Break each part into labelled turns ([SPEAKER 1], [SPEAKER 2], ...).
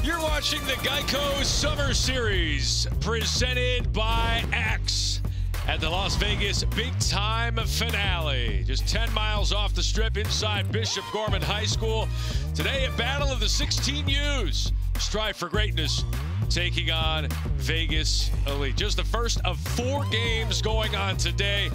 [SPEAKER 1] You're watching the Geico Summer Series, presented by Axe, at the Las Vegas Big Time Finale. Just 10 miles off the strip inside Bishop Gorman High School. Today, a battle of the 16Us. Strive for greatness, taking on Vegas Elite. Just the first of 4 games going on today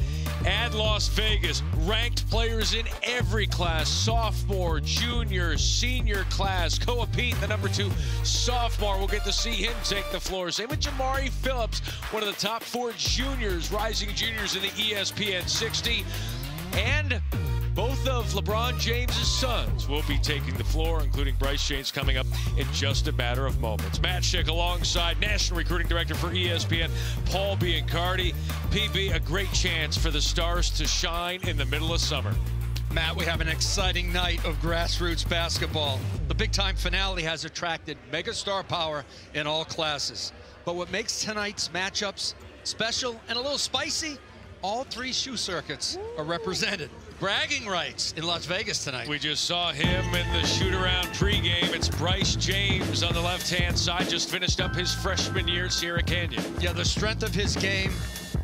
[SPEAKER 1] at Las Vegas. Ranked players in every class: sophomore, junior, senior class. Koa Pete, the number 2 sophomore. We'll get to see him take the floor. Same with Jamari Phillips, one of the top 4 juniors, rising juniors in the ESPN 60. And both of LeBron James's sons will be taking the floor, including Bryce James coming up in just a matter of moments. Matt Schick alongside National Recruiting Director for ESPN, Paul Biancardi. PB, a great chance for the Stars to shine in the middle of summer.
[SPEAKER 2] Matt, we have an exciting night of grassroots basketball. The Big Time Finale has attracted megastar power in all classes. But what makes tonight's matchups special and a little spicy, all 3 shoe circuits are represented. Bragging rights in Las Vegas tonight.
[SPEAKER 1] We just saw him in the shoot-around pregame. It's Bryce James on the left-hand side, just finished up his freshman year at Sierra Canyon.
[SPEAKER 2] Yeah, the strength of his game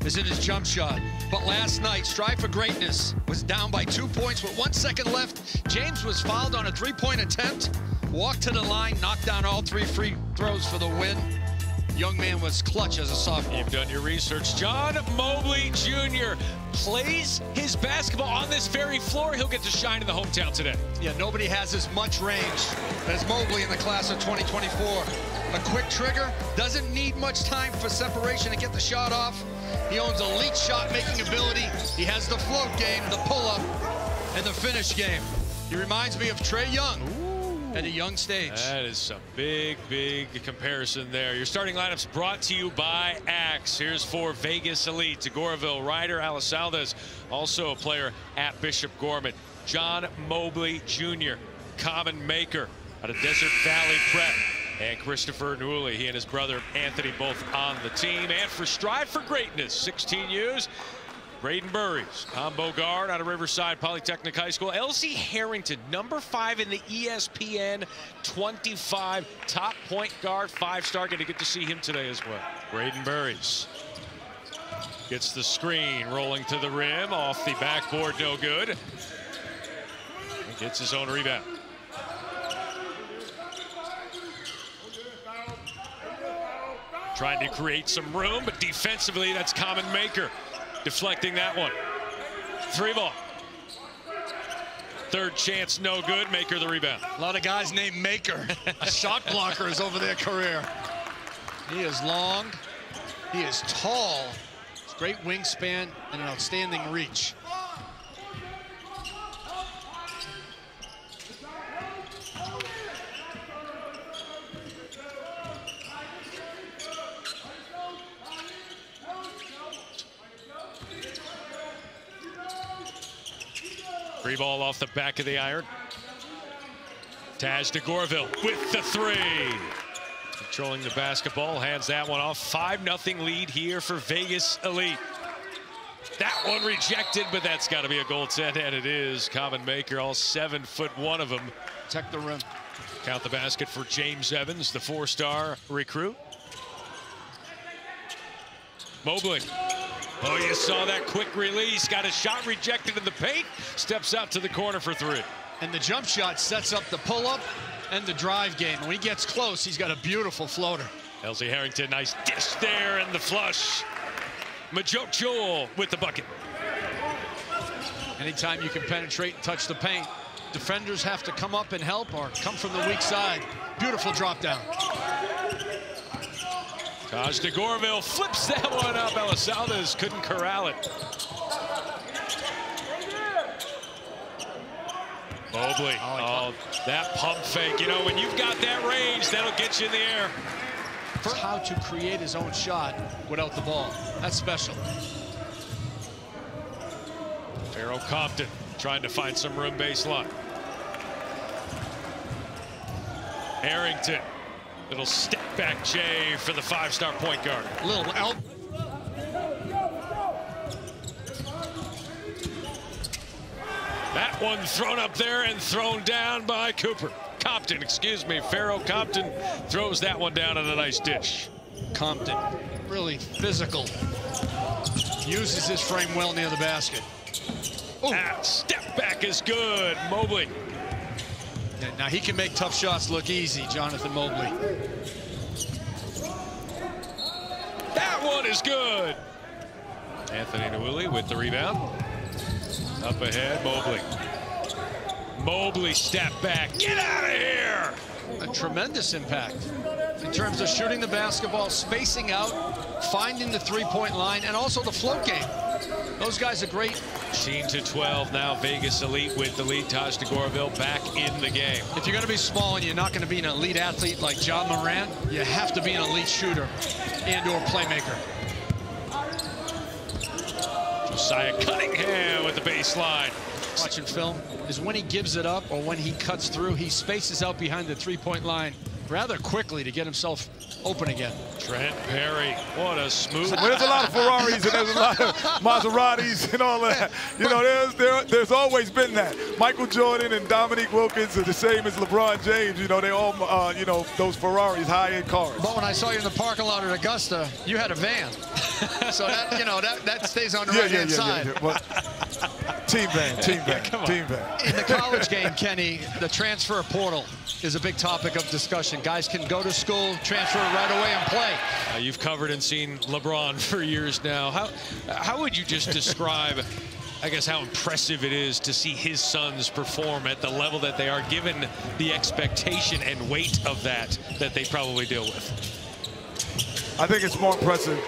[SPEAKER 2] is in his jump shot. But last night, Strive for Greatness was down by 2 points with 1 second left. James was fouled on a 3-point attempt, walked to the line, knocked down all 3 free throws for the win. Young man was clutch as a sophomore.
[SPEAKER 1] You've done your research. John Mobley Jr. plays his basketball on this very floor. He'll get to shine in the hometown today.
[SPEAKER 2] Yeah, nobody has as much range as Mobley in the class of 2024. A quick trigger, doesn't need much time for separation to get the shot off. He owns elite shot-making ability. He has the float game, the pull-up, and the finish game. He reminds me of Trae Young. At a young stage.
[SPEAKER 1] That is some big comparison there. Your starting lineups brought to you by Axe. Here's for Vegas Elite: Tagoraville, Ryder, Alisaldez, also a player at Bishop Gorman. John Mobley Jr., Common Maker out of Desert Valley Prep. And Christopher Newley, he and his brother Anthony both on the team. And for Strive for Greatness, 16Us, Braden Burries, combo guard out of Riverside Polytechnic High School. Elsie Harrington, number 5 in the ESPN 25, top point guard, 5-star. Going to get to see him today as well. Braden Burries gets the screen, rolling to the rim, off the backboard, no good. He gets his own rebound. Trying to create some room, but defensively, that's Common Maker. Deflecting that one. 3 ball. Third chance, no good. Maker the rebound.
[SPEAKER 2] A lot of guys named Maker. Shot blockers over their career. He is long. He is tall. Great wingspan and an outstanding reach.
[SPEAKER 1] Free ball off the back of the iron. Taj Tagoraville with the 3. Controlling the basketball, hands that one off. 5-0 lead here for Vegas Elite. That one rejected, but that's got to be a goaltend, and it is. Common Maker, all 7'1" of them.
[SPEAKER 2] Protect the rim.
[SPEAKER 1] Count the basket for James Evans, the 4-star recruit. Mobley. Oh, you saw that quick release. Got a shot rejected in the paint. Steps out to the corner for 3.
[SPEAKER 2] And the jump shot sets up the pull-up and the drive game. When he gets close, he's got a beautiful floater.
[SPEAKER 1] Elsie Harrington, nice dish there, and the flush. Majoke Joel with the bucket.
[SPEAKER 2] Anytime you can penetrate and touch the paint, defenders have to come up and help or come from the weak side. Beautiful drop down.
[SPEAKER 1] Taj Tagoraville flips that one up. Alisaldez couldn't corral it. Mobley, oh, that pump fake. You know, when you've got that range, that'll get you in the air.
[SPEAKER 2] How to create his own shot without the ball. That's special.
[SPEAKER 1] Pharaoh Compton trying to find some room baseline. Harrington. Little step back J for the 5-star point guard.
[SPEAKER 2] Little elbow.
[SPEAKER 1] That one thrown up there and thrown down by Cooper. Compton, excuse me. Pharaoh Compton throws that one down on a nice dish.
[SPEAKER 2] Compton, really physical. Uses his frame well near the basket.
[SPEAKER 1] Step back is good. Mobley.
[SPEAKER 2] And now he can make tough shots look easy, Jonathan Mobley.
[SPEAKER 1] That one is good. Anthony Nwuli with the rebound. Up ahead, Mobley. Mobley step back. Get out of here!
[SPEAKER 2] A tremendous impact in terms of shooting the basketball, spacing out, finding the three-point line, and also the float game. Those guys are great.
[SPEAKER 1] 13-12 now. Vegas Elite with the lead. Taj DeGorville back in the game.
[SPEAKER 2] If you're going to be small and you're not going to be an elite athlete like Ja Morant, you have to be an elite shooter and/or playmaker.
[SPEAKER 1] Josiah Cunningham with the baseline.
[SPEAKER 2] Watching film is when he gives it up or when he cuts through, he spaces out behind the three-point line rather quickly to get himself open again.
[SPEAKER 1] Trent Perry, what a smooth.
[SPEAKER 3] Well, there's a lot of Ferraris and there's a lot of Maseratis and all that. You know, there's always been that. Michael Jordan and Dominique Wilkins are the same as LeBron James. You know, they all, you know, those Ferraris, high-end cars.
[SPEAKER 2] But when I saw you in the parking lot at Augusta, you had a van. So that, you know, that stays on the right-hand side.
[SPEAKER 3] Well, team van.
[SPEAKER 2] In the college game, Kenny, the transfer portal is a big topic of discussion. Guys can go to school, transfer right away, and play.
[SPEAKER 1] You've covered and seen LeBron for years now. How would you just describe, I guess, how impressive it is to see his sons perform at the level that they are, given the expectation and weight of that they probably deal with?
[SPEAKER 3] I think it's more impressive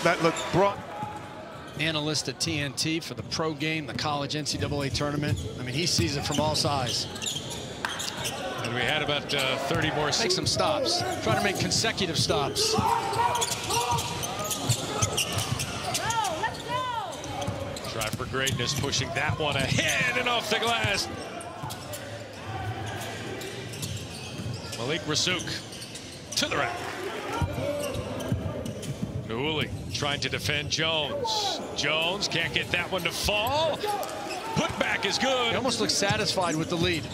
[SPEAKER 3] that LeBron.
[SPEAKER 2] Analyst at TNT for the pro game, the college NCAA tournament. I mean, he sees it from all sides.
[SPEAKER 1] And we had about 30 more.
[SPEAKER 2] Make some stops. Try to make consecutive stops.
[SPEAKER 1] Try for greatness, pushing that one ahead and off the glass. Malik Rasook to the rack. Nwuli trying to defend Jones. Jones can't get that one to fall. Put back is good.
[SPEAKER 2] He almost looks satisfied with the lead.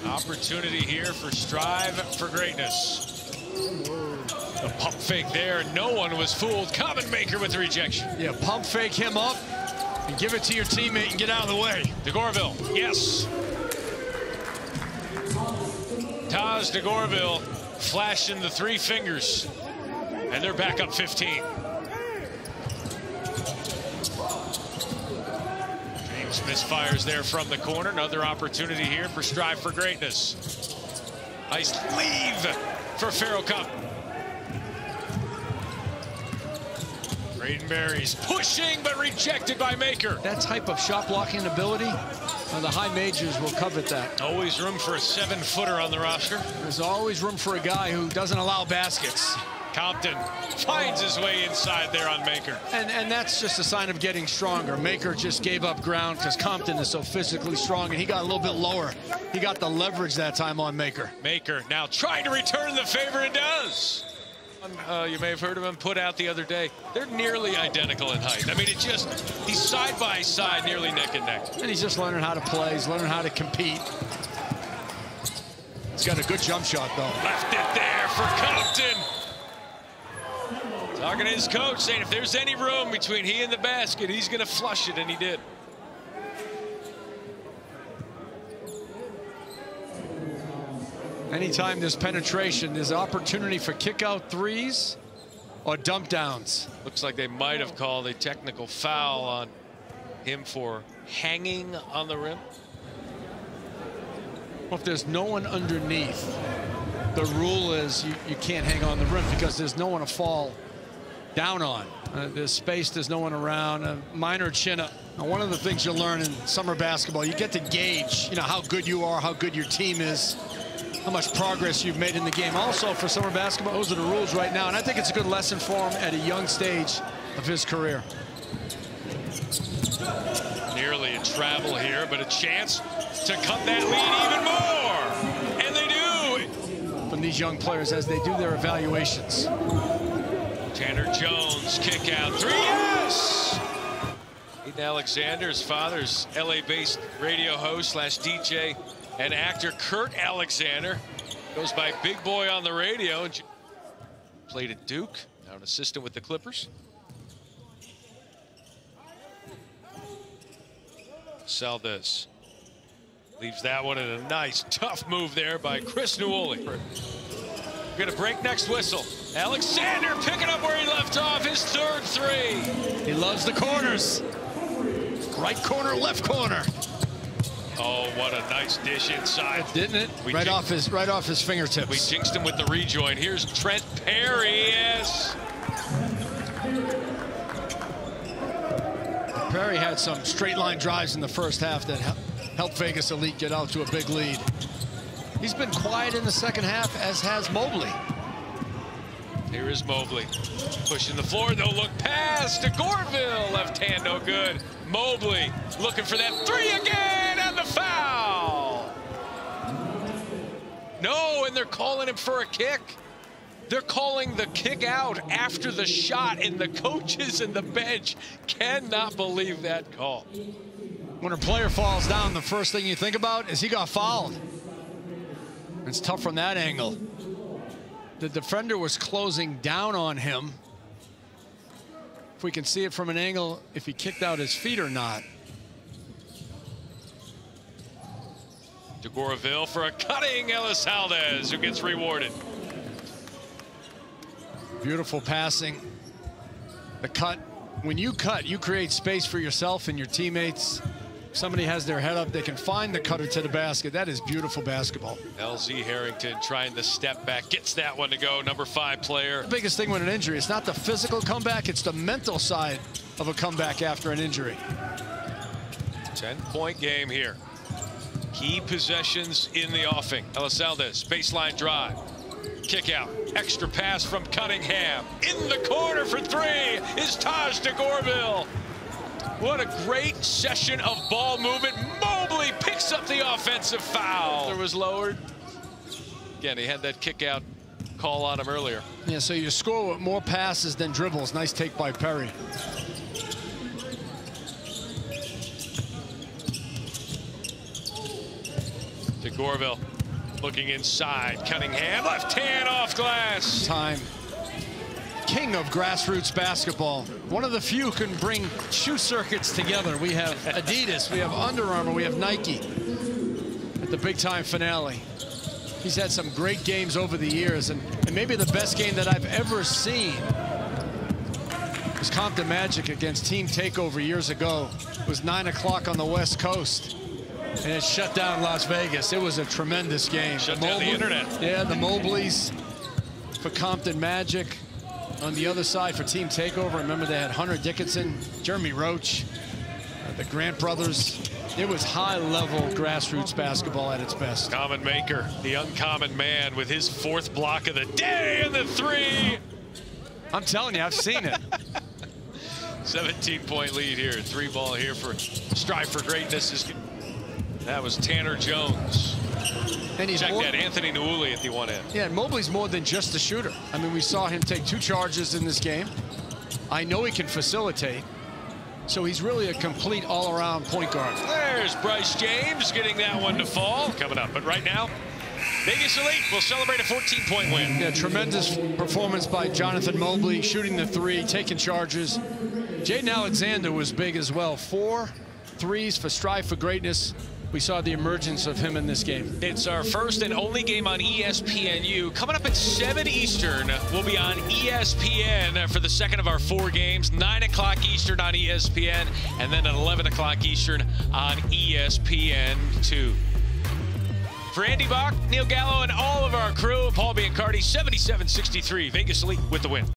[SPEAKER 1] Opportunity here for strive for greatness. The pump fake there. No one was fooled. Common Maker with the rejection.
[SPEAKER 2] Yeah, pump fake him up and give it to your teammate and get out of the way.
[SPEAKER 1] DeGorville, yes. Taj DeGorville flashing the three fingers. And they're back up 15. James misfires there from the corner. Another opportunity here for strive for greatness. Nice leave for Pharaoh Compton. Braden Berry's pushing, but rejected by Maker.
[SPEAKER 2] That type of shot blocking ability, the high majors will covet that.
[SPEAKER 1] Always room for a 7-footer on the roster.
[SPEAKER 2] There's always room for a guy who doesn't allow baskets.
[SPEAKER 1] Compton finds his way inside there on Maker.
[SPEAKER 2] And that's just a sign of getting stronger. Maker just gave up ground because Compton is so physically strong, and he got a little bit lower. He got the leverage that time on Maker.
[SPEAKER 1] Maker now trying to return the favor, and does. You may have heard of him put out the other day. They're nearly identical in height. I mean, he's side by side, nearly neck and neck.
[SPEAKER 2] And he's just learning how to play. He's learning how to compete. He's got a good jump shot, though.
[SPEAKER 1] Left it there for Compton. Talking to his coach, saying if there's any room between he and the basket, he's going to flush it, and he did.
[SPEAKER 2] Anytime there's penetration, there's opportunity for kick-out threes or dump downs.
[SPEAKER 1] Looks like they might have called a technical foul on him for hanging on the rim.
[SPEAKER 2] Well, if there's no one underneath, the rule is you can't hang on the rim because there's no one to fall down on. There's space, there's no one around. A minor chin-up. One of the things you learn in summer basketball, you get to gauge, how good you are, how good your team is, how much progress you've made in the game. Also, for summer basketball, those are the rules right now, and I think it's a good lesson for him at a young stage of his career.
[SPEAKER 1] Nearly a travel here, but a chance to cut that lead even more. And they do.
[SPEAKER 2] From these young players as they do their evaluations.
[SPEAKER 1] Tanner Jones, kick out three, yes! Ethan Alexander's father's LA-based radio host / DJ And actor Kurt Alexander goes by Big Boy on the radio. Played at Duke, now an assistant with the Clippers. Saldes leaves that one in a nice, tough move there by Chris Newoli. We're gonna break next whistle. Alexander picking up where he left off, his third three.
[SPEAKER 2] He loves the corners. Right corner, left corner.
[SPEAKER 1] Oh, what a nice dish inside.
[SPEAKER 2] Didn't it? Right off his fingertips.
[SPEAKER 1] We jinxed him with the rejoin. Here's Trent Perry, yes.
[SPEAKER 2] Perry had some straight line drives in the first half that helped Vegas Elite get out to a big lead. He's been quiet in the second half, as has Mobley.
[SPEAKER 1] Here is Mobley pushing the floor, no look pass to Gorville, left hand no good. Mobley looking for that three again, and the foul. No, and they're calling him for a kick. They're calling the kick out after the shot, and the coaches and the bench cannot believe that call.
[SPEAKER 2] When a player falls down, the first thing you think about is he got fouled. It's tough from that angle. The defender was closing down on him. If we can see it from an angle, if he kicked out his feet or not.
[SPEAKER 1] To Gorville for a cutting Ellis Haldez, who gets rewarded.
[SPEAKER 2] Beautiful passing. The cut. When you cut, you create space for yourself and your teammates. Somebody has their head up, they can find the cutter to the basket. That is beautiful basketball.
[SPEAKER 1] LZ Harrington trying to step back, gets that one to go, number 5 player.
[SPEAKER 2] The biggest thing with an injury, it's not the physical comeback, it's the mental side of a comeback after an injury.
[SPEAKER 1] 10-point game here. Key possessions in the offing. Elizalde, baseline drive. Kick out, extra pass from Cunningham. In the corner for 3 is Taj de Gorville. What a great session of ball movement. Mobley picks up the offensive foul. It was lowered. Again, he had that kick out call on him earlier.
[SPEAKER 2] Yeah, so you score with more passes than dribbles. Nice take by Perry.
[SPEAKER 1] To Gorville, looking inside. Cunningham, left hand off glass.
[SPEAKER 2] Time. King of grassroots basketball. One of the few who can bring shoe circuits together. We have Adidas, we have Under Armour, we have Nike at the big time finale. He's had some great games over the years, and maybe the best game that I've ever seen was Compton Magic against Team Takeover years ago. It was 9 o'clock on the West Coast, and it shut down Las Vegas. It was a tremendous game.
[SPEAKER 1] Shut down the internet.
[SPEAKER 2] Yeah, the Mobleys for Compton Magic. On the other side for Team Takeover, remember they had Hunter Dickinson, Jeremy Roach, the Grant brothers. It was high-level grassroots basketball at its best.
[SPEAKER 1] Common maker, the uncommon man with his 4th block of the day and the 3.
[SPEAKER 2] I'm telling you, I've seen it.
[SPEAKER 1] 17-point lead here. 3 ball here for Strive for Greatness. That was Tanner Jones.
[SPEAKER 2] And he's
[SPEAKER 1] check that, Anthony Newoli at the one end.
[SPEAKER 2] Yeah, and Mobley's more than just a shooter. I mean, we saw him take 2 charges in this game. I know he can facilitate. So he's really a complete all-around point guard.
[SPEAKER 1] There's Bryce James getting that one to fall. Coming up, but right now, Vegas Elite will celebrate a 14-point win.
[SPEAKER 2] Yeah, tremendous performance by Jonathan Mobley, shooting the 3, taking charges. Jaden Alexander was big as well. 4 threes for Strive for Greatness. We saw the emergence of him in this game.
[SPEAKER 1] It's our first and only game on ESPNU. Coming up at 7 Eastern, we'll be on ESPN for the second of our 4 games. 9 o'clock Eastern on ESPN, and then at 11 o'clock Eastern on ESPN2. For Andy Bach, Neil Gallo, and all of our crew, Paul Biancardi, 77-63, Vegas Elite with the win.